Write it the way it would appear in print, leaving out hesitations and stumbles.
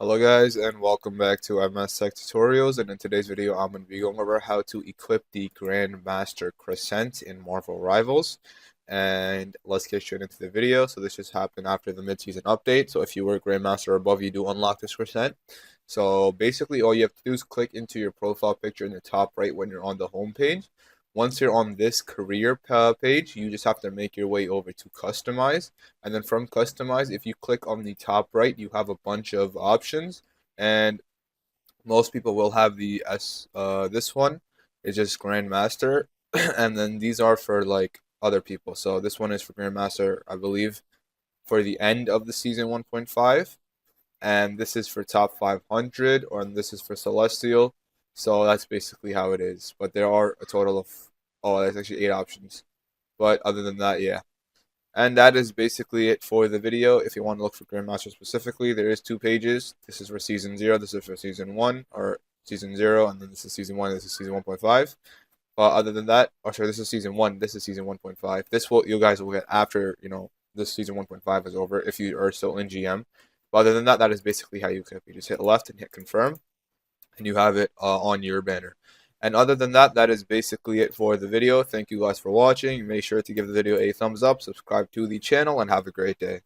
Hello guys and welcome back to MS Tech Tutorials, and in today's video I'm going to be going over how to equip the Grandmaster Crescent in Marvel Rivals. And let's get straight into the video. So this just happened after the mid-season update, so if you were Grandmaster or above you do unlock this Crescent. So basically all you have to do is click into your profile picture in the top right when you're on the home page. Once you're on this career page, you just have to make your way over to customize. And then from customize, if you click on the top right, you have a bunch of options. And most people will have this one is just Grandmaster. And then these are for like other people. So this one is for Grandmaster, I believe, for the end of the season 1.5. And this is for top 500, or this is for Celestial. So that's basically how it is. But there are a total of, oh, there's actually 8 options. But other than that, yeah. And that is basically it for the video. If you want to look for Grandmaster specifically, there is 2 pages. This is for Season 0, this is for Season 1, or Season 0, and then this is Season 1, this is Season 1.5. But other than that, oh sorry, this is Season 1, this is Season 1.5. This will, you guys will get after, this Season 1.5 is over, if you are still in GM. But other than that, that is basically how you click. You just hit left and hit confirm, and you have it on your banner. And other than that, that is basically it for the video. Thank you guys for watching. Make sure to give the video a thumbs up, subscribe to the channel, and have a great day.